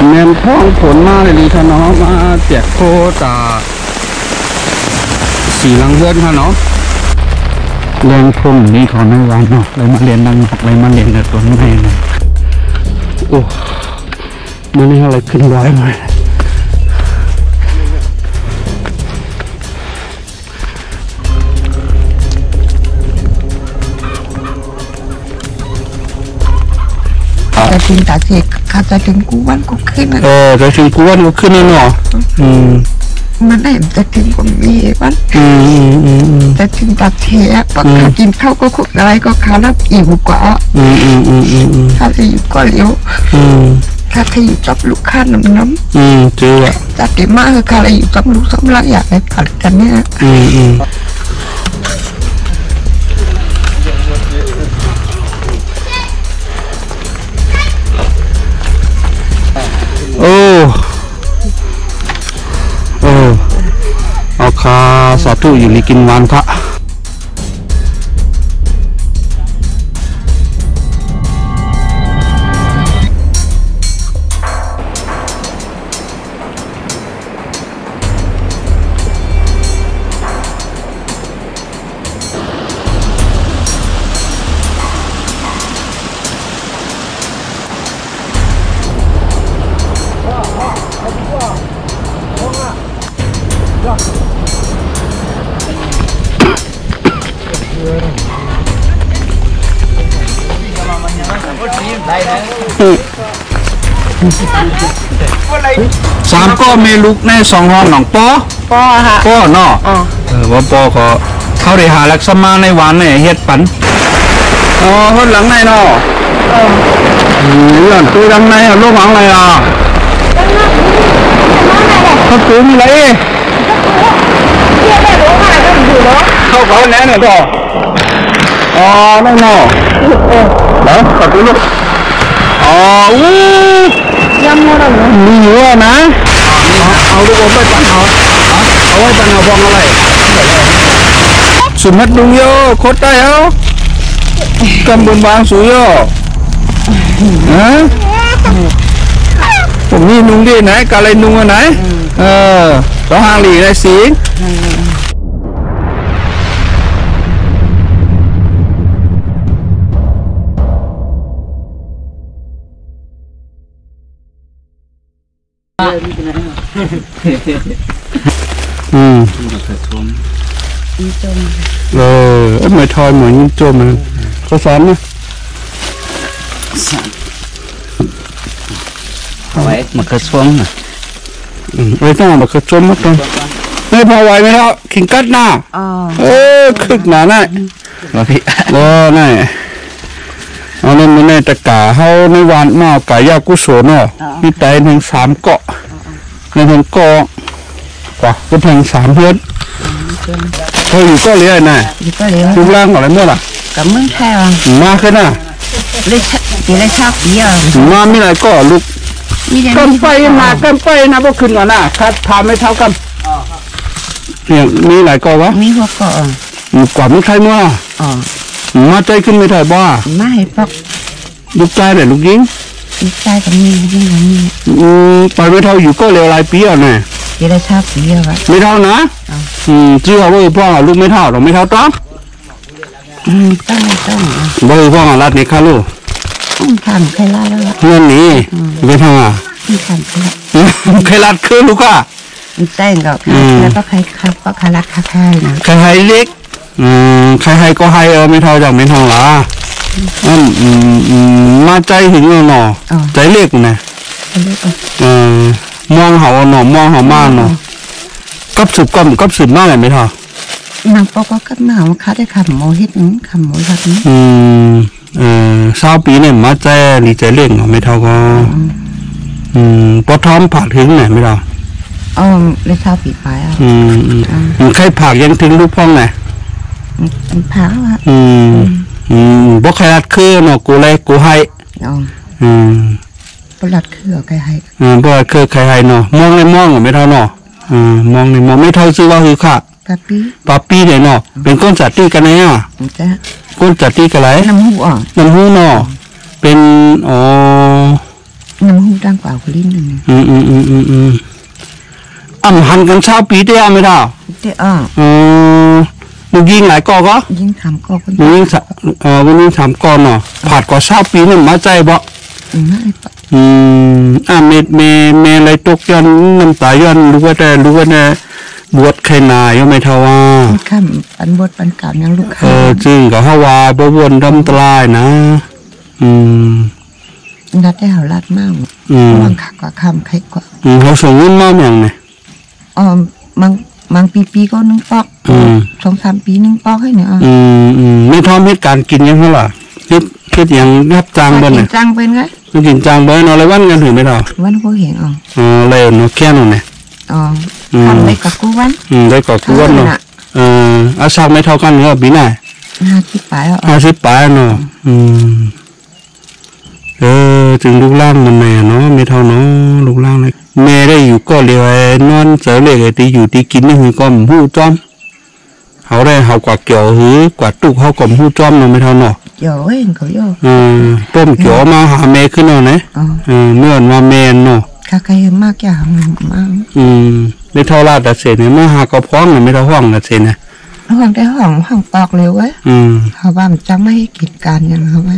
แม่นท้องผลมาเลยดีท่านเนาะมาแจกโคตาสีลังเฮือนค่ะเนาะเรียนพรมนี่ของในวันเนาะเลยมาเรียนดังเลยมาเรียนกับตัวนี้เลยโอ้มันนี่อะไรขึ้นร้อยมาจะถึงตาเสกข้าจะถึงกูวันกูขึ้นจะถึงกูวันกูขึ้นแล้วเนาะมันได้จะถึงคนมีวันจะถึงตาเทียปกกินข้าวก็คุกอะไรก็ข้าวแล้วอิ่มกว่าถ้าจะอยู่ก็เลี้ยวถ้าจะอยู่จับลูกค้าน้ำเจอจับเด็กมากคือข้าอะไรอยู่จับลูกซ้ำละอยากให้ผัดกันเนี่ยเอาคาสาธุอยู่ในกินวันพระสามก็เมลุกในสองห้องหนองป้อฮะป้อเนาะว่าป้อขอเข้าได้หาลักษณะในวันเนี่ยเฮ็ดปันคนหลังในเนาะหลังตัวหลังในลูกหลังอะไรเขาตื้อมีอะไรเข้าเขาแน่เนี่ยต่อนั่นเนาะแล้วขอตื้อลูกยำอะไรมีเยอะนะเอาลูกอมไปปั่นเอาไว้ปั่นเอาฟองอะไรสุดมัดดุงโยโคตรได้เอากำบุญบางสุยโยผมนี่นุ่งดีไหนกาเลยนุ่งอันไหนต่อห่างหลีได้สีไม่ทอยเหมือนยิ่งโจมมันก็สอนนะเอาไว้มากระช่วงนะไม่ต้องมากระชมมาตรงไม่พอไหวไหมครับขิงกัดหน้าคึกหนาหน่อยพี่น่ะเอาเล่นมาในตะกาเขาในวันมากายากุศลเนาะมีไตหนึ่ง3 เกาะในหนึ่งเกาะกว่าก็ถึง3 เพื่อนพออยู่ก็เลี้ยงน่ะลูกล่างอะไรเมื่อล่ะกับมึงแค่มาขึ้นน่ะเลยชอบเยอะมามีอะไรก็ลูกกันไปนะพวกขึ้นก่อนน่ะคัดทำไม่เท่ากันเนี่ยมีหลายก็วะมีพวกก็กว่าไม่ใครมั่วมาใจขึ้นไม่ถ่ายบ้าไม่พวกลูกใจแต่ลูกยิงลูกใจกับมีไปไม่เท่าอยู่ก็เร็วหลายปีอ่ะเนี่ยเลยชอบเยอะไม่เท่านะชื่อว่าพ่อลูกไม่เท่าเราไม่เท่าต้องบ่อยพ่อรัดนี่ค่ะลูกทำใครรัดแล้วเงินนี้ไม่เท่าใครรัดคือลูกอ่ะใช่ก็แล้วก็ใครครับก็ใครรัดใครนะใครให้เล็กใครให้ก็ให้ไม่เท่าจากไม่เท่าละมาใจถึงเนาะใจเล็กนะมองเขาหน่อมองเขามากเนาะกับสืบมากเลยไม่เท่านางปอกก็หนาวค่ะได้ขำโมหิตขำโมหิต20 ปีเนี่ยมาใจดีใจเล็กเนาะไม่เท่าก็พอท้อมผักถึงไหนไม่เท่าเลย20 ปีไปใครผักยังถึงลูกพ่องไหนผักบ่ใครรัดคือเนาะกูเลยกูให้บ่รัดคือใครให้บ่รัดคือใครให้เนาะมองในมองไม่เท่าเนาะมองในมองไม่เท่าชื่อว่าคือค่ะปาปี้เนี่ยเนาะเป็นก้นจัดตี้กันเนี่ยก้นจัดตี้กันไรน้ำหูเนาะเป็น น้ำหูดังกว่าคนลิ้นหนึ่ง หันกันเช้าปีเดียวไม่เท่า เด้อ มึงยิงหลายกอก็ ยิ่งทำก็คน มึงยิงวันนี้ถามก่อนเนาะผ่านกว่าเช้าปีนี่มาใจบ่ ไม่ปะ เมอะไรตกยันน้ำตายันรู้ว่าแต่บวชใครนายไม่เท่าว่า ข้ามปันบดปันกาบยังลูกค้า จริงก็ฮาวาบ่วนดำตรายนะนัดได้หาลัดมากบางขากว่าคำใครกว่า เขาส่งเงินมาอย่างไง บางปีก็นึ่งปอก2-3 ปีนึ่งปอกให้เนี่ยไม่ทอมเหตุการกินยังไงล่ะคิดอย่างรับจ้างบ่เนี่ย จ้างเป็นไง กินจ้างบ่เนาะอะไรวันกันถึงไม่เท่า วันก็เห็นเลยเนาะแค่นั้นเนี่ย ทำได้กับกูวัน ได้กับกูวันเนาะอาชาไม่เท่ากันเนาะปีไหน50 ปลาย50 ปลายเนาะถึงลูกล่างมันแม่เนาะไม่เท่าเนาะลูกล่างเลยแม่ได้อยู่ก็เรียกนอนเสยเลยที่อยู่ที่กินนี่คือก็หู้จ้อมเขาได้เขากว่าเกี่ยวหือกว่าตุกเขาก็หู้จ้อมเนาะไม่เท่าเนาะเกี่ยวเองเขาโยต้มเกี่ยวมาหาแม่ขึ้นเนาะนะเมื่อมาแม่เนาะข้าใครมากอย่างมากไม่เท่าลาดแต่เสร็จเนี่ยเมื่อหากระพ้องเนี่ยไม่เท่าห้องแต่เสร็จนะห้องได้ห้องปอกเร็วเว้ยเขาว่ามันจะไม่ให้กินการอย่างเขาไว้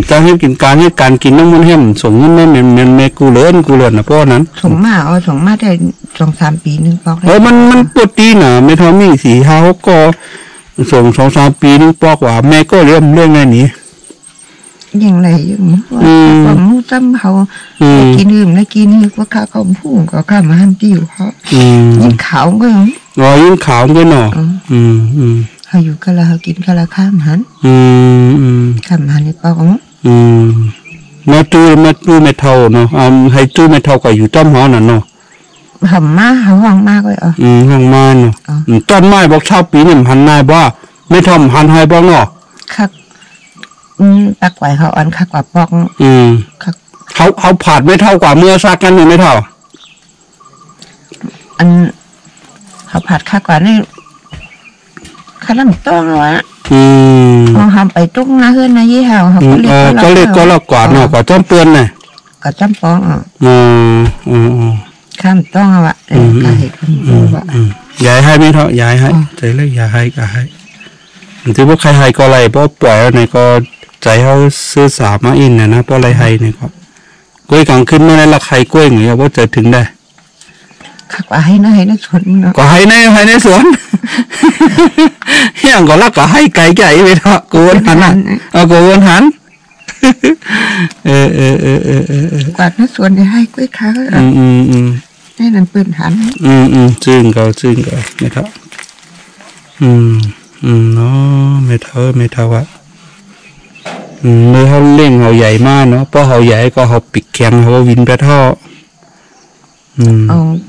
จะให้กินการกินน้ำมันให้มันส่งเงินไม่กูเลื่อนนะเพราะนั้นส่งมาได้2-3 ปีนึงปอกมันปวดตีน่ะไม่เท่ามี4-5ก็ส่ง2-3 ปีนึงปอกว่าแม่ก็เรื่องไงนี้อย่างไรอย่างความรู้จำเขากินดื่มแล้วกินว่าข้าเขาพูดก็ข้ามาหันติ้วเขายิ่งขาวก็ยิ่งขาวก็เนาะเขาอยู่กันแล้วเขากินกันแล้วข้ามหันในปอกมาตู้ไม่เท่าเนาะให้ตู้ไม่เท่ากับอยู่ต้นหอน่ะเนาะห้องมากเลยห้องมาเนาะต้นไม้บอกชาวปีนี่หันนายบ่ไม่ทำหันให้บ่เนาะครับตักไหวเขาอันคักกว่าปอกเขาผาดไม่เท่ากว่าเมื่อซักกันอยู่ไม่เท่าอันเขาผัดคักกว่านี่ขนมต้มวะเราทำไปตุ้งนะเฮือนนะยี่ห้อเขาก็เรียกก็ละกว่าเนาะกว่าจ้ำเปื้อนไงกว่าจ้ำปองข้ามต้องอ่ะก็เห็นว่าย้ายให้ไม่เท่าย้ายให้ใจเล็กย้ายให้ก็ให้ถือว่าใครให้ก็อะไรเพราะปล่อยอะไรก็ใจเขาซื้อสามาอินนะเพราะอะไรให้เนี่ยครับกล้วยกลางขึ้นเมื่อไรละใครกล้วยอย่างเงี้ยว่าจะถึงได้ก็ให้ในสวนก็ให้ในสวนอย่างก็รักก็ให้ไก่ใหญ่ไปเถอะกูวนหันกูวนหันกวาดในสวนจะให้กล้วยขาให้นั่นปืนหันจึงก็นะครับเนาะไม่เท่าอะเมื่อเขาเล่งเขาใหญ่มากเนาะเพราะเขาใหญ่ก็เขาปิดแข็งเขาวินไปท่อ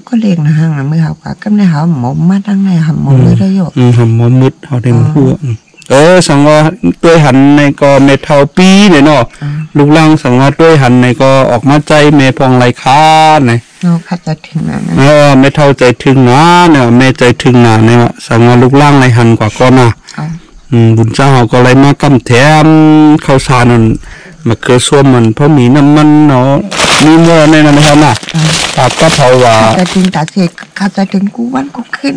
ก็เล่งนะฮะเมื่อเขาก็ในเขาหมอมาตั้งในหมอมืดได้อยู่หมอมืดเขาเต็มหัวสังว่าตัวหันในก็เมทัลปีเนี่ยเนาะลูกล่างสังว่าตัวหันในก็ออกมาใจเมพองไรค้าเนี่ยเข้าใจถึงนะเมทัลใจถึงนะเนี่ยเมใจถึงนะเนี่ยสังว่าลูกล่างไรหันกว่าก็นะบุญเจ้าก็เลยมากำแถมข้าวสารนั่นมาเกลือส้วมมันเพราะมีน้ำมันเนาะมีเมื่อในนั้นนะครับน่ะปากก็เผาว่าจะถึงตาเสกเขาจะถึงกูวันก็ขึ้น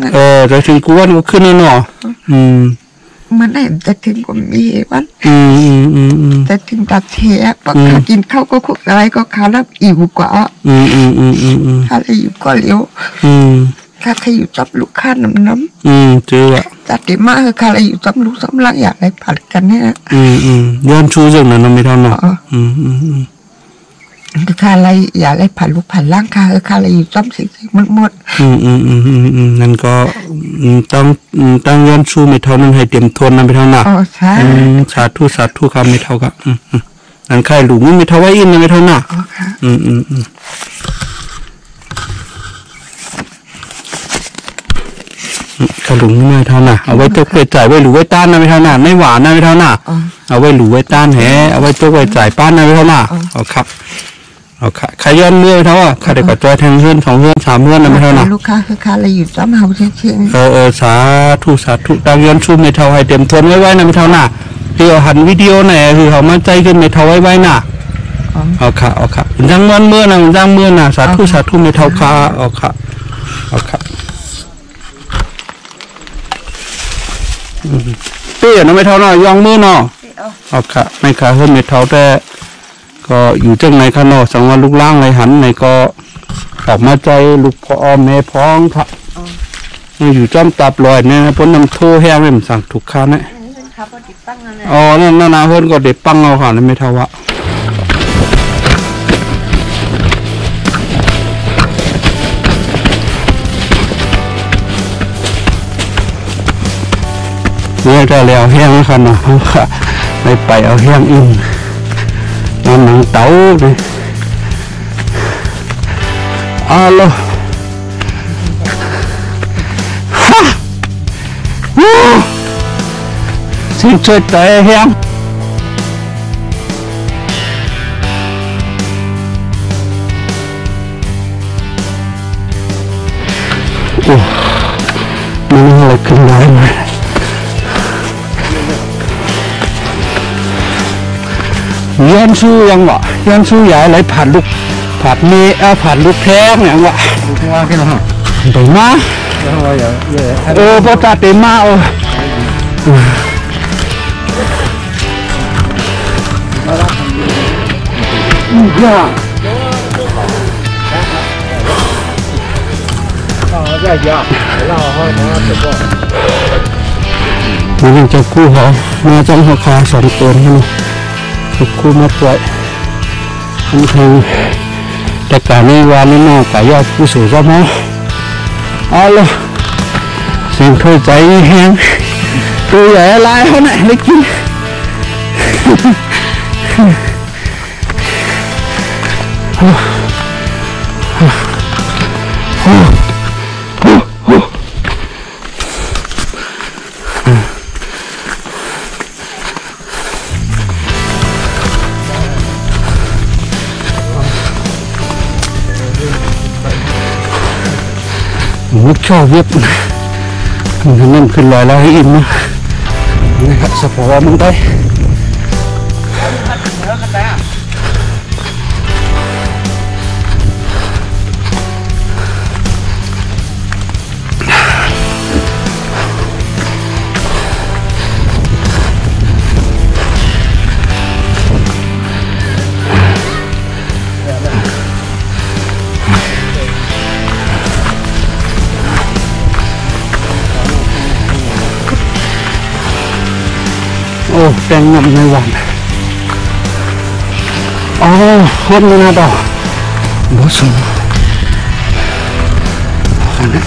จะถึงกูวันก็ขึ้นเนาะมันได้จะถึงก็มีวันจะถึงตาเทียปากขากินข้าวก็คุกอะไรก็ขาแล้วอิ่วกว่าถ้าอะไรอยู่ก็เลี้ยวข้าใครอยู่จับลูกข้าน้ำเจออะจัดดีมากคือข้าอะไรอยู่จับลูกซ้ำลักอยากได้ผัดกันเนี่ยย้อนชูจังนั้นไม่เท่าเนาะคือข้าอะไรอยากได้ผัดลูกผัดล่างข้าข้าอะไรอยู่จับสิ่งหมดนั่นก็ต้องย้อนชูไม่เท่านั้นให้เต็มทนนะไม่เท่าน่ะใช่สาธุคำไม่เท่ากับนั่นใครหลุมไม่เท่าไว้อินไม่เท่าน่ะขลุงไม่เท่าน่ะเอาไว้ตัวไปจ่ายไว้หลูไว้ต้านนะไม่เท่าน่ะไม่หวานนะไม่เท่าน่ะเอาไว้หลูไว้ต้านแหเอาไว้ตัวไปจ่ายป้านนะไม่เท่าน่ะเอาครับขย้อนเมื่อเท่าข้าเด็กก็จอยแทงเพื่อน2 เพื่อน3 เพื่อนนะไม่เท่าน่ะลูกค้าคือค้าอะไรอยู่ซ้ำเฮาเช่นสาธุดังย้อนชูไม่เท่าให้เต็มทนไว้นะไม่เท่าน่ะที่เอาหันวิดีโอไหนคือเขามาใจขึ้นไม่เท่าไว้น่ะ เอาค่ะเอาค่ะยังเมื่อนะยังเมื่อนะสาธุไม่เท่าค่ะเอาค่ะเอาค่ะเปี้ยนะไม่เท่าเนาะยองมือเนาะเอาค่ะไม่ค่ะเพิ่มไม่เท่าแต่ก็อยู่จังไหนค่ะเนาะสังวรลูกล่างไรหันไหนก็ออกมาใจลูกพ่อแม่พ้องค่ะอยู่จอมตับลอยเนี่ยพ้นน้ำโทแห้งเลยมันสั่งถูกค่าเนี่ยอ๋อนั่นนะเพิ่นก็เด็ดปังเอาค่ะไม่เท่าวะเนี่ยจะแล้วแห้งค่ะเนาะไปเอาแห้งอิ่มน้ำหนังเต้าเลยAlo. Xin chơi tới em. Mình lại kinh lại mà. Yan su yang ạ, yan su giải lại phản lục.ผัดเมย์ผัดลูกแพงอย่างวะลูกแพงแค่ไหนเต็มมาพอจ่าเต็มมามันจะกู้เหรอมาจังหัวคาสองตัวนี่จะกู้มาปล่อยมันแพงแต่การนี้วันนี้น้องกายอดผู้สูงก็มั้งเอาเลยเสียงเคยใจแห้งตัวใหญ่ลายเขาไหนได้กินมุกชอบเย็บนั่นขึ้นลอยแล้วให้อิ่มนะนี่ครับสะโพกมันได้โอ้แตงงำในวันอ๋อฮดเลยนะดอกบ่สมอันนั้น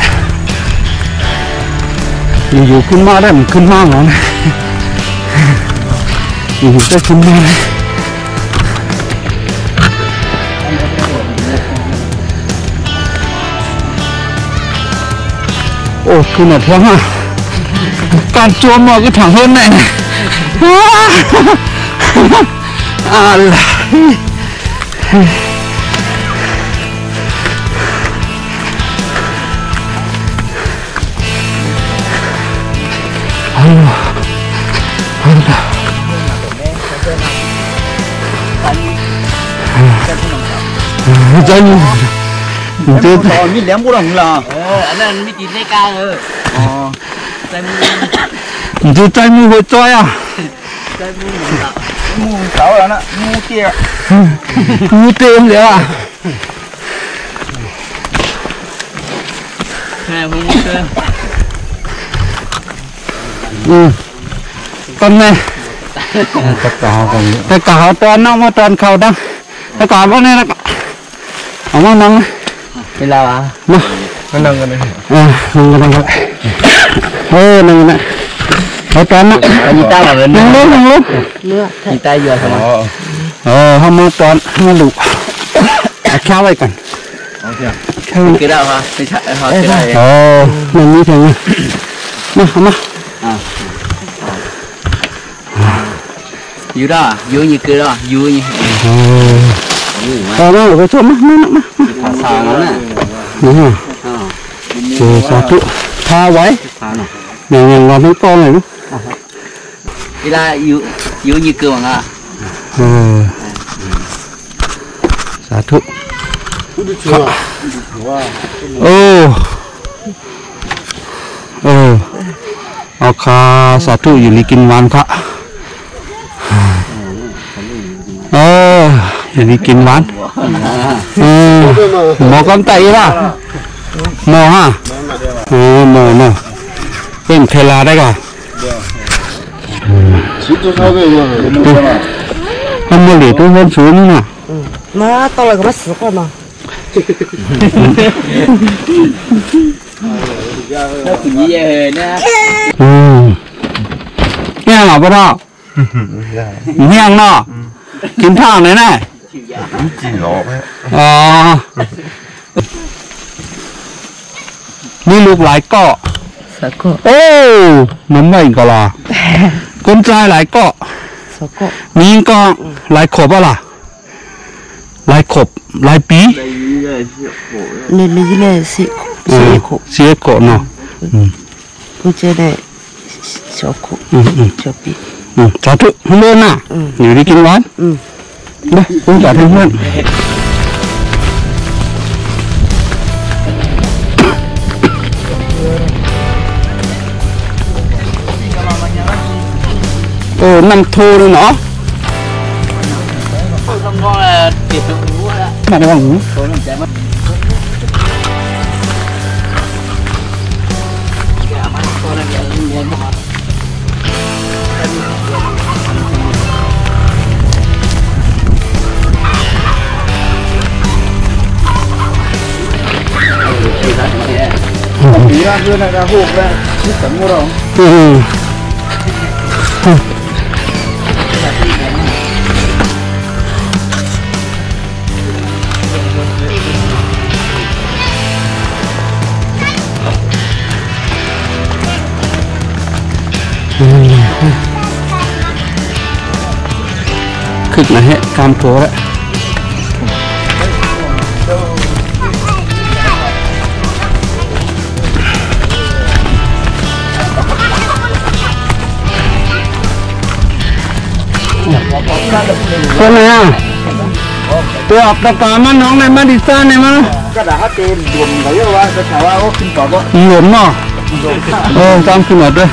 อยู่ขึ้นมาได้มันขึ้นมาเหรอนะอยู่ได้ขึ้นมาเลยโอ้ขึ้นมาเท่าไหร่การโจมก็ถังเฮิร์นไหนอะไรใจมึงใจตอนมีแหลมบุหรี่เหรออันนั้นมีตีนในกลางอ๋อใจมึงใจมึงหัวใจอ่ะใจมึงเหรอมูเสาแล้วนะมูเตี้ยมูเต็มเลยอ่ะแม่มึงเต็มต้นไงตะกาวกันตะกาวตอนน้องมาตอนเขาดังตะกาวพวกนี้นะเอามานั่งเวลามานั่งกันเลยนั่งกันเลยนั่งนะเอาตอนนั้นมีตาแบบนั่งลงมีตาเยอะขนาดเขามาตอนมาลุกแค่ไว้กันแค่กี่ดาวฮะไม่ใช่ฮะกี่ดาวนั่งนี่ถึงมาอยู่ได้อยู่นี่กี่ดาวอยู่นี่มาไปชมมาภาษาแล้วนะสาธุพาไว้อย่างเราไม่กองเลยนะเวลาอยู่นี่กี่วันอ่ะ สาธุโอ้เอาคาสาธุอยู่ลีกินวันค่ะอยู่ลีกินวันหมอกันไตป่ะหมอฮะหมอเป็นเทลาได้ก่ะมันไม่เหลือตัวเงินสูงนี่นะมาตอนแรกก็มาสุกแล้วนะแล้วคุณยี่เนี่ยเนี่ยหรอพ่อท่าเนี่ยเนาะกินท่าไหนแน่จริงหรออ๋อนี่ลูกหลายเกาะโอ้น้ำไม่ก็ล่ะคนใจหลายเกาะมีก็หลายขบอะไรหลายขบหลายปีเลยสิเสียโกเนาะกูจะได้ชอบกูชอบปีสาธุเพื่อนน่ะอยู่ดีกินวันเด้อคุณสาธุเพื่อนน้ำโทเลยเนาะต้องก็ติดตรงหูแล้วมาได้บ้างหูปีละเพื่อนนะหูแล้วชิดสมุรขึ้นนะฮะการโถแล้วคนไหนอ่ะตัวออกตะการมันน้องในมาดิซ่าในมันก็ด่าเขาเต็มรวมเขาเรียกว่าจะถามว่าเขาขึ้นต่อก็หลวมเนาะจำขึ้นหมดด้วย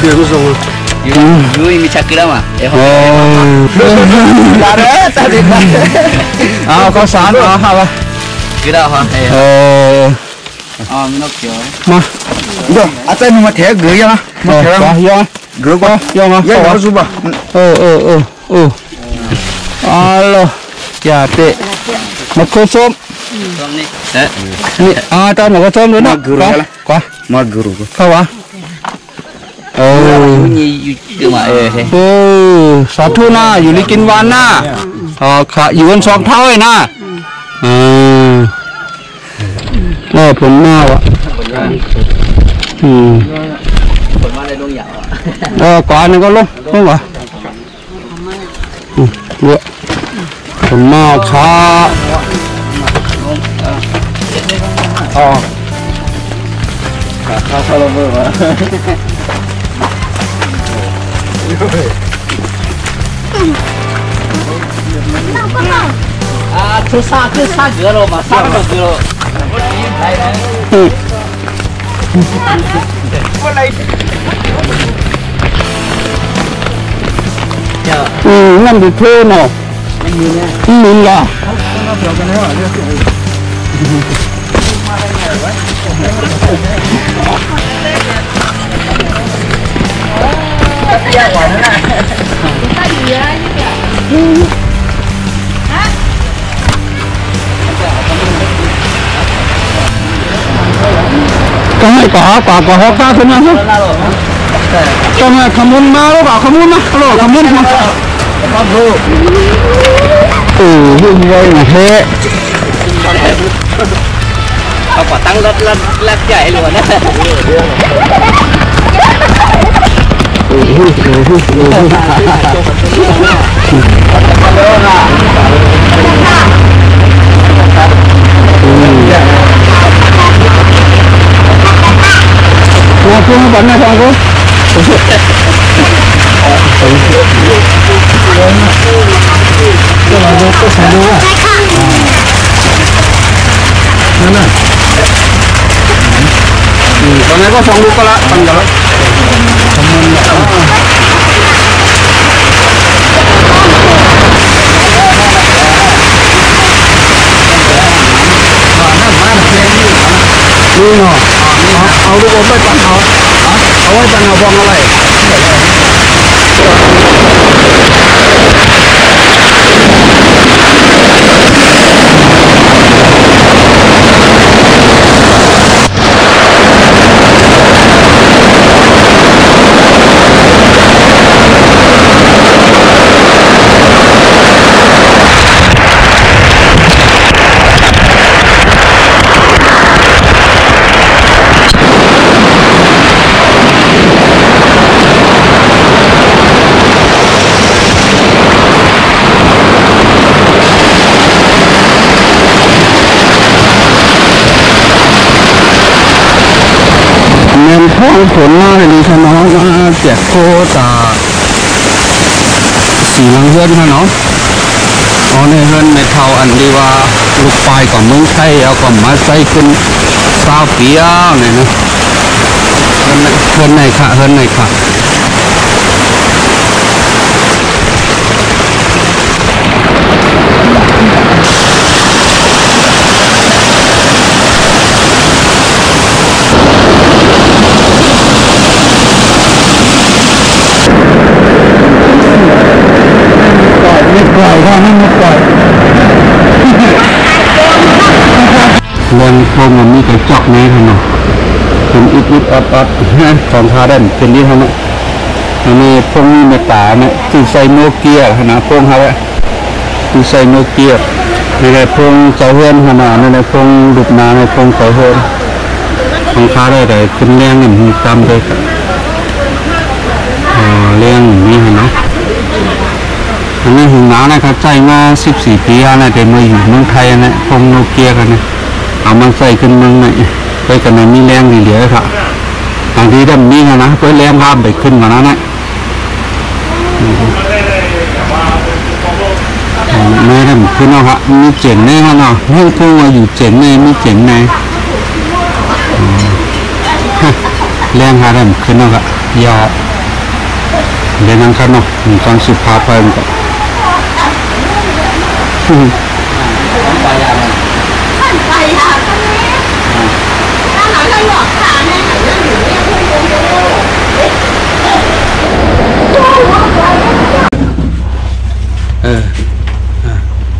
เดี๋ยวก็ส่งยูมีชักกี่แล้วมั้งด่าเด้อตาดีมากเอาข้าวสารเอาค่ะไปกี่แล้วฮะมีนกเขียวมาเดี๋ยวอาจารย์มาแทงเกลือยังมาแทงยังเกลือก็ยังอ่ะยังมาสู้ป่ะอย่าเตะมาโคส้มนี่ตอนหนูก็ส้มด้วยนะกว่ามาเกลือเข้าวะนี่อยู่ที่มาสาธุนะอยู่ในกินวันนะค่ะอยู่บนสองเท้าเลยนะผมหน้าวะผลมาในดวงยาวก่อนนึงก็ลงเหรอเยอะผมหน้าขาเขาลงมือมาทุกซาเกลือโรมาซาเกลือนั่นดิเท่เนาะไม่มีล่ะก็ให้ก่อฮอกข้าขึ้นมาสิก็ให้ขมุนมาแล้วก่อขมุนนะโลขมุนมาหุ่นไวเท่เอาก่อตั้งรถใหญ่เลยนะคุณบันนะทางกู เราก็ใช้ดูอ่ะนั่นน่ะตอนนี้ก็2 ลูกก็ละตั้งกันละทำมันนี่เนาะเอาลูกอมไปปั่นเอาไว้ปั่นเอาบองอะไรท้องผลมาเลยดีค่ะน้องแจกโคตาสีลังเฮือนค่ะเนาะอ๋อในเฮือนในเท่าอันดีว่าลูกปลายของเมืองไทยเอาก็มาใส่ขึ้น20 ปีเนี่ยนะเฮือนไหนค่ะเฮือนไหนค่ะไม่ปล่อยค่ะไม่ปล่อยเรื่องพวกมันมีกระจกนี้ค่ะเนาะเป็นอิดอัดของคาเดนเป็นนี้ค่ะเนาะอันนี้พวกนี้ในป่าเนี่ยที่ใส่โนเกียนะพวกเขาเนี่ยที่ใส่โนเกียในพวกเจ้าเฮือนขนาดในพวกดุนาในพวกเจ้าเฮือนของคาได้แต่ขึ้นเลี้ยงอย่างมีจำเลยเลี้ยงนี้ค่ะเนาะอันนี้หิงหนานะครับใช้มา14 ปีแล้วนะแต่มาอยู่เมืองไทยนะพงโนเกียกันนะเอามาใส่ขึ้นเมืองไหนไปกันนะมีแรงดีเหลือครับบางทีถ้ามีนะก็แรงข้ามไปขึ้นกว่านั้นนะไม่ทำขึ้นเนาะครับมีเจ๋งแน่เนาะให้พูดว่าอยู่เจ๋งแน่มีเจ๋งแน่แรงหาทำขึ้นเนาะครับยาเดี๋ยวนั่งกันเนาะมีการสุภาพไปมันก็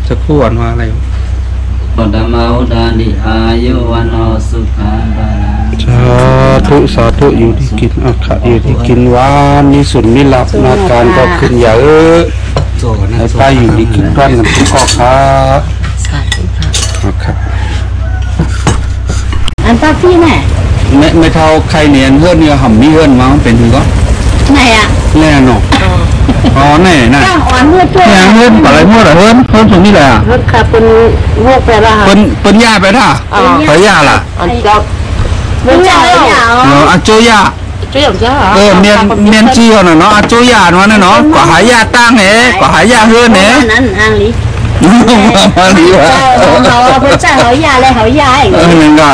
จะพูดว่าอะไรปดมาอุดานิอายุวันโอสุขังบาลาสาธุอยู่ที่กินอาคาอยู่ที่กินหวานมีสุนมีหลับนาการก็ขึ้นอย่าให้ป้าอยู่ที่กินก้อนกันทุกข้อครับครับอันป้าพี่แม่ไม่เท่าใครเนี่ยเฮือนเนี่ยห่ำมีเฮือนมาเป็นถึงก็ไหนอ่ะแน่นอนอ๋อแน่น่ะอ่อนเมื่อช่วยเฮือนอะไรเมื่อไรเฮือนตรงนี้แหละเฮือนค่ะเป็นโรคไปละค่ะเป็นยาไปท่าไปยาล่ะอันเจ้าเป็นยาอาโจยาเมียนจีเขาเนาะอาโจยาเนาะกว่าหายาตั้งกว่าหายาเฮือนนั้นอังลิมาลีวะเขาเพื่อจ่ายเขายาอะไรเขายานั่นก็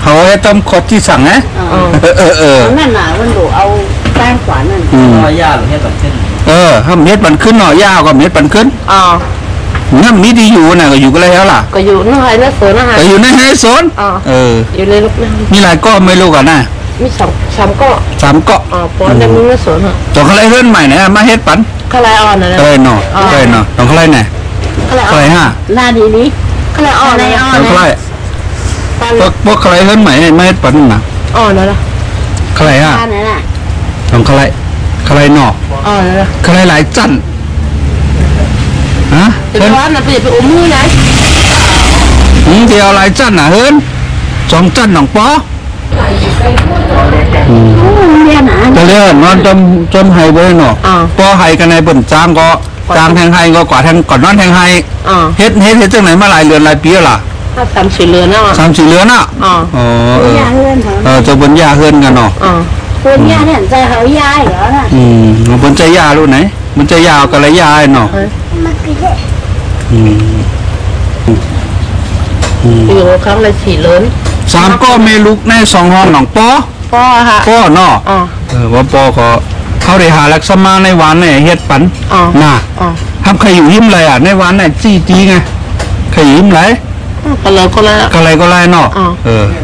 เขาให้ต้มคดที่สั่งนะนั่นน่ะวันดูเอาแป้งขวานนั่นยาหรือเฮ็ดบันขึ้นถ้าเม็ดบันขึ้นหน่อยยาวก็เม็ดบันขึ้นงั้นมีดีอยู่น่ะก็อยู่กันแล้วล่ะก็อยู่ในไร่โซนนะคะก็อยู่ในไร่โซนอยู่ในลูกมีหลายก้อนไม่รู้กันนะมี3 เกาะ3 เกาะปอนในมือโซนอ่ะตัวอะไรเฮือนใหม่เนี่ยมาเฮ็ดปันอะไรอ่อนนะเนาะต้องอะไรเนี่ยอะไรฮะลาดีนี้อะไรอ่อนอะไรพวกอะไรเฮือนใหม่มาเฮ็ดปันน่ะอ่อนนะอะไรฮะต้องอะไรเนาะอะไรหลายจันฮะเดี๋ยวว่ามันไปอุ้มมือไหนเดียวหลายจันน่ะเฮือน2 จันน้องปอจะเรียกนอนจมไฮไว้เนาะปอไฮกันในบนจ้างก็จ้างแทงไฮก็กว่าแทงก่อนนอนแทงไฮเฮ็ดจังไหนมาหลายเดือนหลายปีล่ะ3-4 เดือนแล้ว3-4 เดือนน่ะจะบนยาเฮือนกันเนาะบนยาเนี่ยใจเขายาเหรอน่ะบนใจยาลูกไหนบนใจยาวกับไรยาเนาะ อยู่ครั้งละ4 ล้น 3ก็เมลุกใน2ห้องหนองปอ ป้อค่ะ ปอเนาะ อ๋อ ว่าปอขอเขาได้หาลักษณะในวันเนี่ยเฮ็ดปัน อ๋อ น่ะ อ๋อ ทำใครอยู่ยิ้มเลยอ่ะในวันเนี่ยจี้ไงใครยิ้มไร ก็เลยก็เลย ก็ไรเนาะ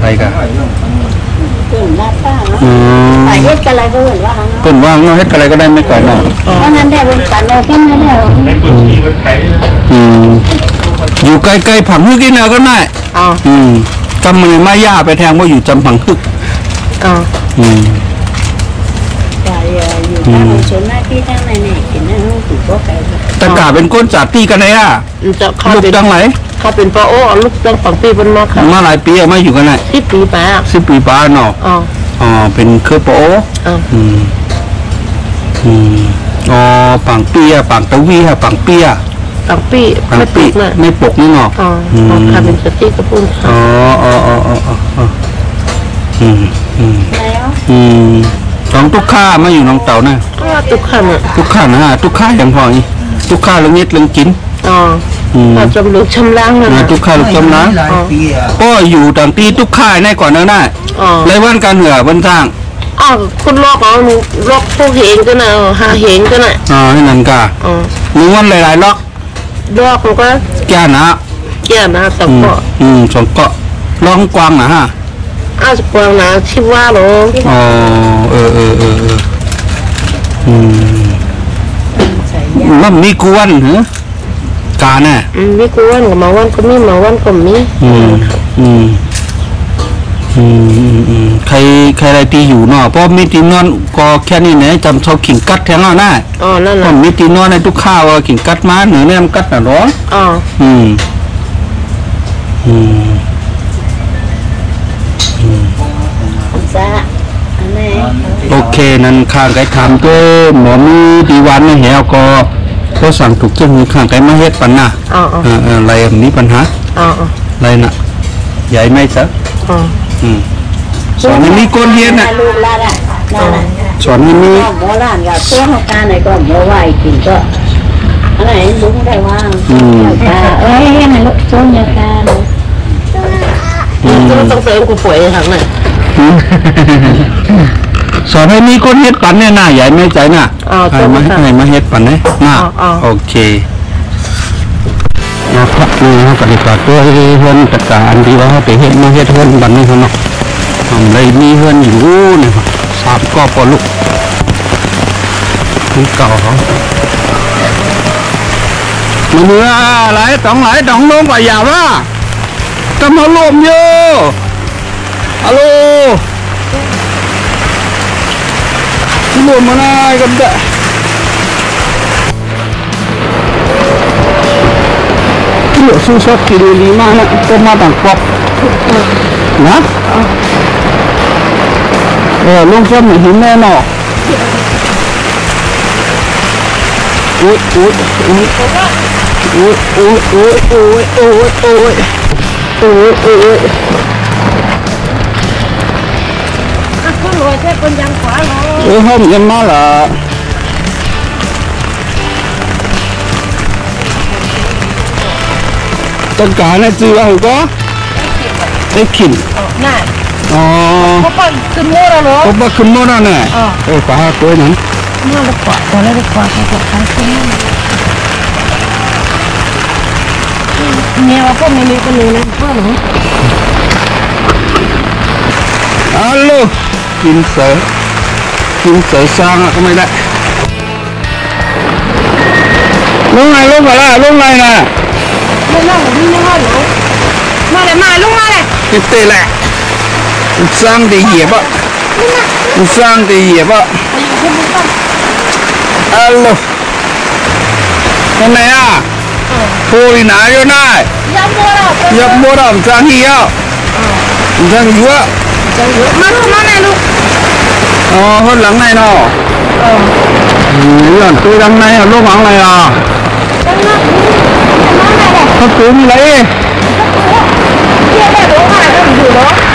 ไรกัน เพื่อนหน้าป้าเนาะไปเฮ็ดอะไรก็เห็นว่าเนาะ เป็นว่าเนาะเฮ็ดอะไรก็ได้ไม่ก่อนเนาะ เพราะนั้นได้บนปันเราแค่นั้นแล้ว อยู่ใกล้ๆผังฮึกกินเอาก็ได้ อ๋อ จำมือมาย่าไปแทงว่าอยู่จำผังฮึก อ๋อ ไปอยู่ทางชนหน้าที่ทางไหนเนี่ยกินนั่นลูกถือก็ไป ตะกาเป็นก้นจากตีกันเลยอ่ะ จะเขา ลูก เป็น จังไหน เขาเป็นป้าโอ้ลูกจังฝั่งปีบนมาค่ะ มาหลายปีไม่อยู่กันไหน 10 ปีไปอ่ะ 10 ปีป้าเนาะ อ๋อ อ๋อเป็นเครือโป อ๋อ อ๋อปังเปียปังตะวีฮะปังเปีย ฝั่งปี ปัง ไม่ ปี ติดเลย ไม่ปกนี่เนาะ อ๋อค่ะเป็นสติกระปุ้นค่ะ อ๋อสองทุกข้ามาอยู่น้องเต่านะ ก็ทุกขันอ่ะ ทุกข้านะฮะทุกข้าอย่างพออีทุกข้าเรื่องนิดเรื่องกิน อ๋อเราจำลึกชำล้างเลยนะ ทุกข้าลูกจำนะก็อยู่ต่างตีทุกข้าในก่อนนะน่ะ อ๋อ เลยวันการเหนือวันสร้าง อ๋อคุณลอกเอาหนูลอกพวกเหงกันนะหาเหงกันนะ ให้นั่นกะ อ๋อ หนึ่งวันหลายๆล็อก ลอกมันก็ แก่นะ แก่นะแต่ก็ สองเกาะร้องกวางนะฮะ อาจจะกวางนะชิว่าหรอ อ๋อมันมีกวนเหรอกาแน่ มีกูวันกับมาวันก็มีมาวันก็มี ใครอะไรตีอยู่เนาะเพราะมีตีนอนก็แค่นี้เนี่ยจำชอบขิงกัดแทงเอาหน้า อ๋อนั่น ผ น่ะ มมีตีนอนในทุกข้าวขิงกัดมาเหนือเนี่ยมันกัดน่ะหรอ อ๋อ ซะอันนี้ โอเคนั่นข้างไก่ทำก็หมอมีดีวันไม่เหี่ยวก็สั่งถูกเจ้ามือข้างไก่มาเฮ็ดปันน่ะ อ๋อ อะไรมีปัญหา อ๋อ อะไรน่ะใหญ่ไหมซะ อ๋อ สอนให้มีก้นเฮียนน่ะ ลูกลาได้นั่น สอนให้มี ก็หมอล้านกับตัวของการไหนก็หมอไหวกินก็อันไหนลุงได้ว่าไหนลูกช่วงยาการ ต้องเติมกูป่วยทางไหน สอนให้มีก้นเฮ็ดปันเนี่ยน่ะใหญ่ไหมใจน่ะให้มาเฮ็ดปันเนี่ยน่ะโอเคนะครับนี่ก็ดีกว่าตัวเฮือนตะการดีว่าเขาไปเฮ็ดมาเฮ็ดเฮือนบันนี้เขาเนาะเลยมีเฮือนอยู่นี่ครับ3ก็พอลูกนี่เก่าเขาเมื่อหลายตองลงกว่าอย่าว่าก็มาลมอยู่ฮัลโหลลมมาหน่อยกันเด้อเหลือสู้ชอบกินดีมากนะก็มาต่างปอกนะลุงชอบหนีหินแน่นอนอุ้ยก็รวยแค่คนยังขวาหรอ ห้องยังมาล่ะต้นกาเนี่ยจือเอาก็ได้ขิน น่ะ อ๋อ เขาก็ขึ้นโม่แล้วเหรอ ก็บ้าขึ้นโน่นน่ะปลาตัวนั้น น่าจะกว่าตอนแรกกว่าเขาก็ขายขึ้นเนี่ยว่าพวกนี้ก็มีนะพ่อหนู ฮัลโหลกินเสือสร้างก็ไม่ได้ลงไหนลงมาละลงไหนน่ะ ไม่น่าจะมีห้อหนูมาเลยมาลุงมาเลย กินเตะแหละสร้างดีเหยียบอ่ะสร้างดีเหยียบอ่ะฮัลโหลตรงไหนอ่ะพูดหนาอยู่ไหนยับมัวเราสร้างเหี้ยสร้างอยู่อ่ะ มาลูกมาไหนลูก อ๋อคนหลังไหนเนาะหลังตัวหลังไหนอ่ะลูกหลังไหนอ่ะเขาตื้อมีอะไร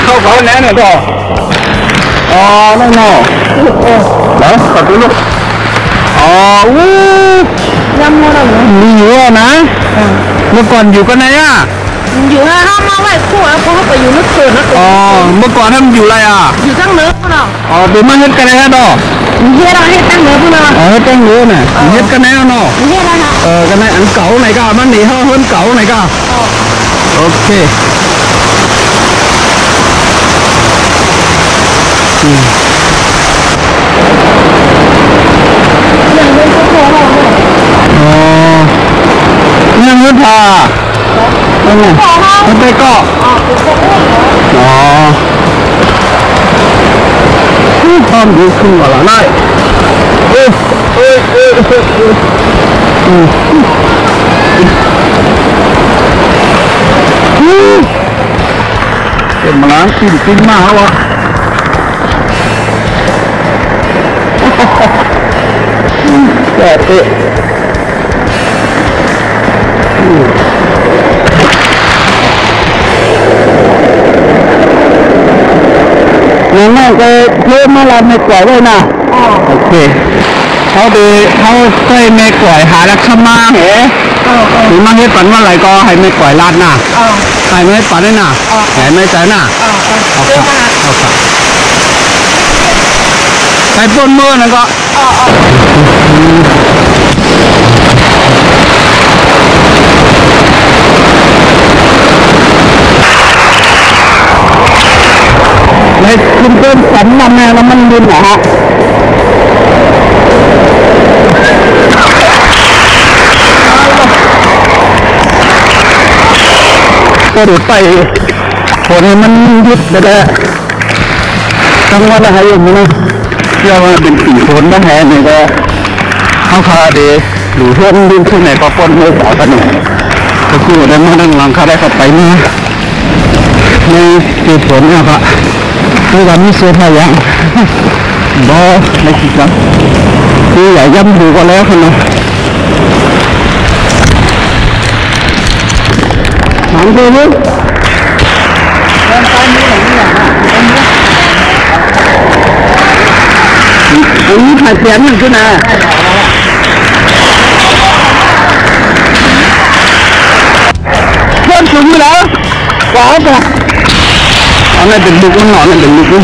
เข้าเขาแน่เนี่ยต่ออ๋อนั่นเนาะแล้วขอดูลูกอ๋อวู้ ยำมัวเรา มีอยู่นะ เมื่อก่อนอยู่กันไหนอ่ะ อยู่ห้ามาไหว้คู่แล้วพอเขาไปอยู่นึกเกินนะ อ๋อเมื่อก่อนท่านอยู่อะไรอ่ะ อยู่ทั้งเนื้อเนาะ อ๋อเดี๋ยวมาเฮ็ดกันไหนฮะดอก เฮียเราให้ตั้งเนื้อพวกเรา อ๋อตั้งเยอะน่ะเฮ็ดกันไหนเนาะ เฮียเราฮะ กันไหนอันเก่าไหนก็มันหนีเฮินเก่าไหนก็โอเคอ๋อเนี่ยเงินพาเป็นไงมันไปเกาะอ๋อพร้อมดีขึ้นกว่าละได้เป็นมาล้างกินมากแล้วแต่เอ๊ะงั้นก็เพิ่มมาลาไม่กว่าด้วยนะโอเคเขาดีเขาใส่ไม่กว่าหาแล้วเข้ามาเหรอถึงมาให้ปันว่าอะไรก็ให้ไม่กว่าลาดน่ะให้ไม่ปันได้น่ะให้ไม่ใจน่ะเอาค่ะเอาค่ะใส่ต้นมือนั่นก็เลยคุณเพิ่มสันมันแล้วมันดินเหรอฮะก็ดูไปคนมันยึดไปแล้วทั้งวันอะไรอย่างนี้นะเรียกว่าเป็นสี่คนนะแฮะนี่ก็เขาคาเดหรือเพื่อนดินที่ไหนก็ปนมือสาวกันเนี่ยก็คือได้มาดังหลังเขาได้เข้าไปนี่ในสี่คนเนี่ยครับคือวันนี้เสียทายังบ่ไม่คิดกันคือใหญ่ย่ำดูก็แล้วคนนะถามดูมั้ยอันนี้ถ่ายเปลี่ยนหนึ่งขึ้นนะเพิ่มสูงไปแล้วว้าวจ้ะอันนี้เป็นลูกมันหนอนนี่เป็นลูกนี่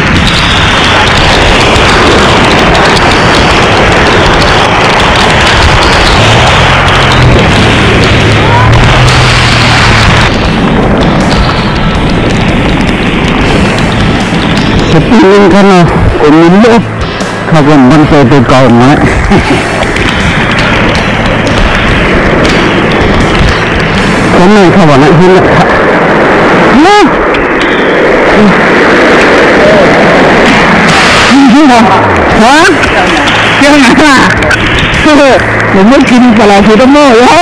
สปีนกันนะคนนี้เยอะข้าวบนมันเจอตัวเก่าไหมคนนี้ข้าวบนนั้นที่นี่ฮะยังไงอ่ะผมไม่กินปลาคือต้องโม่เหรอ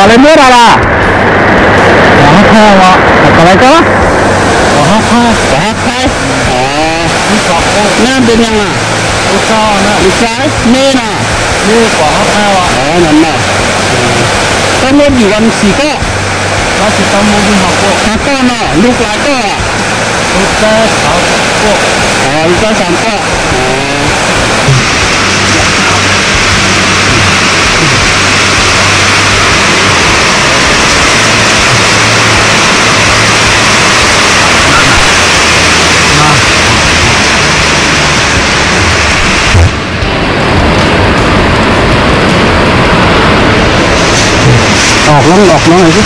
อะไรเมื่อไรล่ะหัวข้าวอะไรก็หัวข้าวอ๋อนั่นเป็นยังไงลูกซ้อนะลูกซ้ายเม่น่ะเม่กว่าข้าวอ๋อนั่นน่ะต้องเล่นอยู่วันสี่ก็เราสิต้องมุ่งหัวก็น่ะลูกหลายก็ลูกซ้ายสามก็อ๋อลูกซ้ายสามก็ออกน้องหน่อยสิ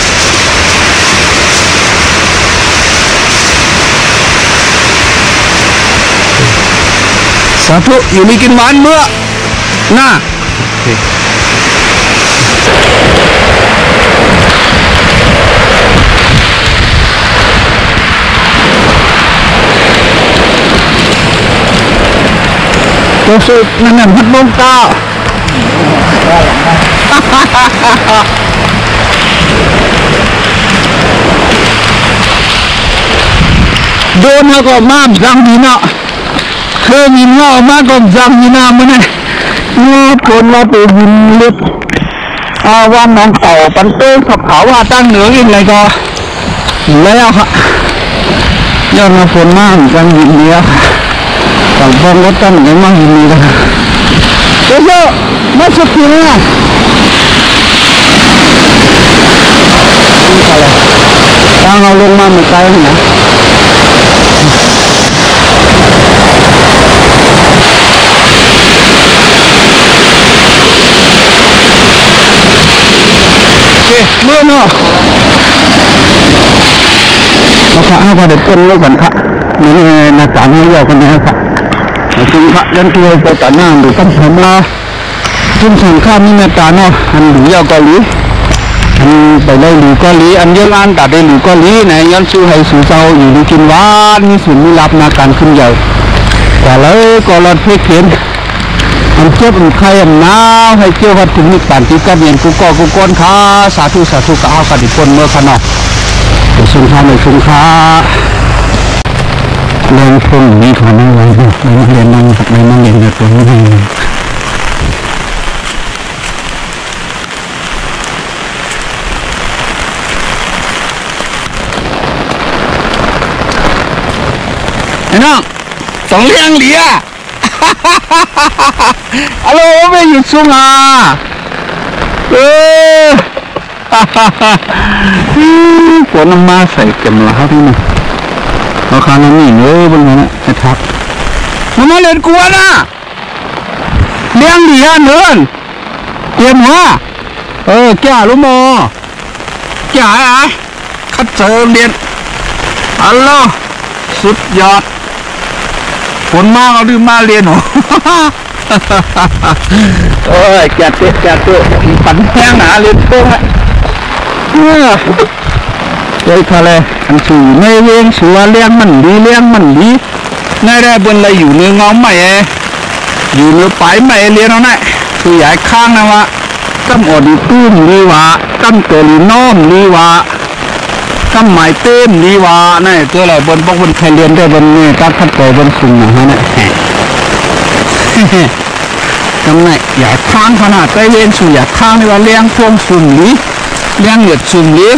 สาธุอยู่มีกินหวานเมื่อหน้าตัวสุดนั่นพัดลมตาโดนแล้วก็มาจังดีเนาะเคยมีเงามาก็จังดีนะมันเนี่ยเมื่อคนเราไปวินเล็บว่าน้องเต่าปันเต้ขับเขาว่าตั้งเหนือกินอะไรก็แล้วครับ ยอดมาฝนมากกันยินดีอ่ะฝั่งบนรถตั้งยังมากยินดีเลยเจ้าไม่สุดที่เลยนี่อะไรทางเราลงมาไม่ไกลนะเมื่อเนาะเราพระให้พอได้ต้นแล้วกันค่ะนี่นาจารย์ไม่ยอกันนะครับจึงพระยันตัวไปตัดหน้าดูตั้งผมละจุ่มสังข้ามนี่นาจารย์เนาะอันหรือยาวเกาหลีอันไปได้หรือเกาหลีอันเยอะล้านตัดได้หรือเกาหลีไหนย้อนซื้อให้สู่เจ้าอยู่ดีกินหวานมีส่วนมีรับนาการขึ้นใหญ่กว่าเลยก็รอดเพลเขียนอันเจ็บอันไข้อันหนาวให้เกี่ยวกับกลุ่มมิตรการที่กันเรียนกูก่อกูก้นค้าสาธุสาธุกะเอากระดิบคนเมื่อขนอกเดี๋ยวสุนทรในสุนทราเรียนพงนี้ของน้องไว้เนี่ยในนักเรียนนั่งในนักเรียนในตัวนี้ไอ้น้องสองเลี้ยงเหลียฮัลโหลไม่หยุดซุ่งอ่ะฝนมาใส่เก็มละครับพี่น้องราคาน้ำนี่เนื้อบนนั้นไอ้ทักมาเล่นกวนอ่ะเลี้ยงเหลียเนินเตรียมหัวแก่รู้มอแก่อะคัดเจอเรียนฮัลโหลสุดยอดฝนมากเอาดื้อมาเรียนหนูโอ้ยแกเตะปั่นแห้งหนาเรียนโค้งอ่ะเลยทะเลอันสู่ในเวียงสัวเลี้ยงมันดีง่ายได้บนอะไรอยู่เนื้อเงาใหม่อยู่เนื้อปลายใหม่เรียนเอาหน่อยคือใหญ่ข้างนะวะตั้มอดีตุ้มดีวะตั้มเกลีน้อมดีวะตั้มหมายเต้มดีวะนี่ตัวอะไรบนพวกบนใครเรียนได้บนนี่การคัดเตะบนสูงนะฮะเนี่ยทำไงอย่าข้างขนาดใต้เวียนสู่อย่าข้างนี่ว่าเลี้ยงพวงสุ่มนี้เลี้ยงเหยียดสุ่มนี้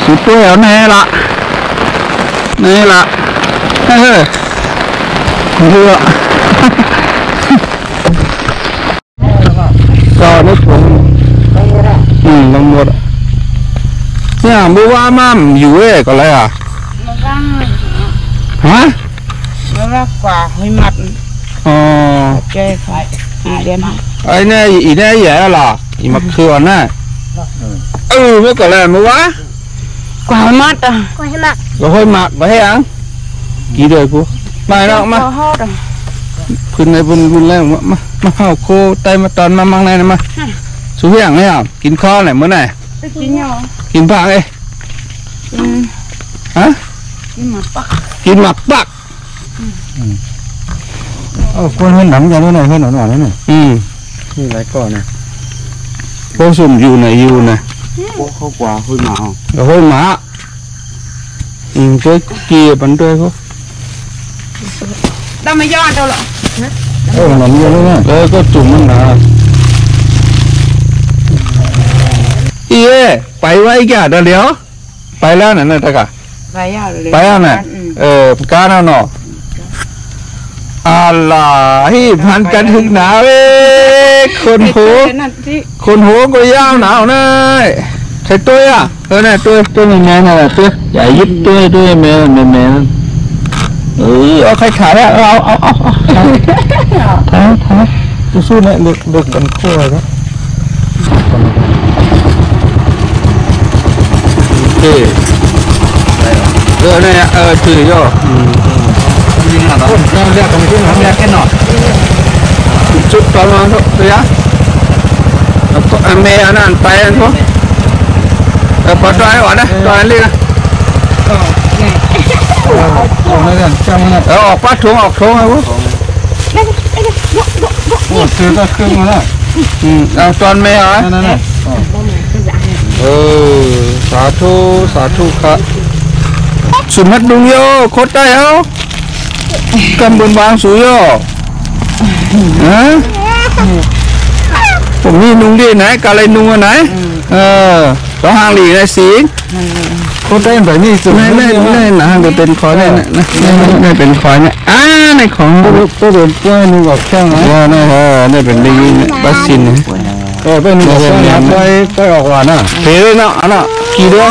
สุดตัวแล้วนี่ละเฮ้ยเรือก็นึกถึงลงหมดเนี่ยบัวมั่มอยู่ก็อะไรอ่ะฮะมันรักกว่าให้มัดอ๋อแกใครเรียนไอ้เนี่ยอีเนี่ยใหญ่หรออีมักคือวันน่ะเมื่อก่อนอะไรมั้วะกว่าให้มัดอ่ะก็ให้หมักไปให้อังกี่เดือนกูมาเนาะมาพื้นในบุญแล้วมาเข้าโคไตมาตอนมามังในนะมาสู้อย่างไรอ่ะกินข้าวไหนเมื่อไหร่กินผักเลยฮะกินหมักปักคนเห็นหนังอย่างนี้หน่อยเห็นหน่อยนี่นี่ไรก่อนนะโคสุ่มอยู่ไหนเขากว่าห้อยหมาcái kia bắn đuôi không? Đâu mà do đâu lọ? Nằm vô luôn á. Có trùng nó nè. Bay vậy kìa, đó đéo. Bay lên này ta cả. Bay này. Cá nào nọ. là hiพันกันถึงหนาวคนหัวก็ยาวหนาวนะใช่ตัวอ่ะnày tôi mình nghe này là tôi giải giúp tôi mẹ ở khai khải á thái tôi xuống lại được cần khô rồi đó ok này chửi cho không ra cái nọ chút to mà thôi á mẹ anh ăn tay anh thôi bắt trói ở đây trói anh đi nè bắt xuống hay bố từ ta khưng rồi đó toàn mẹ rồi xả thu khá sụn hết đúng vô khốt tay không cầm bồn bang xuống vô hả ผมมีนุ่งดีไหนกะไรนุ่งอันไหนต้องห่างหลีได้สิก็ได้แบบนี้สุดนี่นะก็เป็นคอยเนี่ยนะนี่เป็นคอยเนี่ยในของตัวเดินกล้วยนุ่งกับแข้งนะนี่เป็นดีบัสซินเป็นนุ่งกับแข้งไปออกหวานน่ะเฮ้ยเนาะอันน่ะขี่เรือ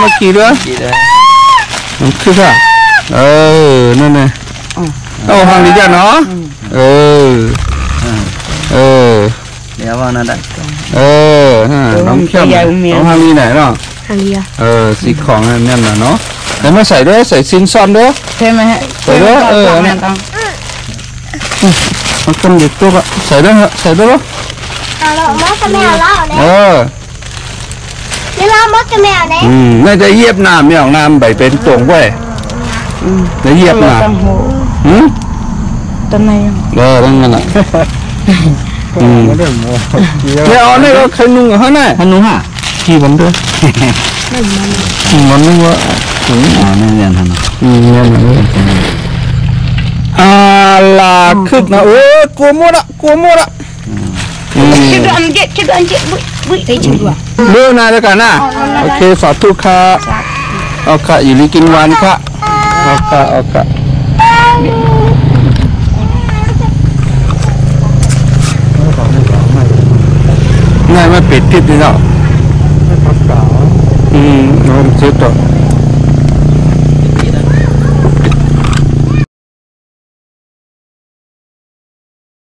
มาขี่เรือมันคือค่ะนั่นไงเอาห่างหลีจ้ะเนาะเดี๋ยวว่านั่นได้ น้องเข้มน้องฮารีไหนเนาะฮารีสีของนั่นน่ะเนาะแล้วมาใส่ด้วยใส่ซินซอนด้วยใช่ไหมฮะใส่ด้วยเนี่ยมันคนเด็กตัวอะใส่ด้วยใส่ด้วย เรามัดกับแมวเราเนี่ยเรามัดกับแมวเนี่ยน่าจะเยียบน้ำไม่ออกน้ำใบเป็นตรงไว้จะเยียบน้ำต้นไหนตั้งนั้นอ่ะเนี่ยอ๋อนี่ก็ใครนุ่งเหรอฮะเนี่ยนุ่งฮะขี่มันด้วยมันนุ่งวะนี่เรียนทันเนี่ยลาคึกนะโอ้กลัวหมดอ่ะคิดอันเจ็ดบุ้ยได้จริงด้วยเรื่องนายแล้วกันนะโอเคสาธุค่ะเอาค่ะอยู่ลีกินวันค่ะเอาค่ะนายไม่ปิดทิศนี่เนาะน้องเจ็บต่อ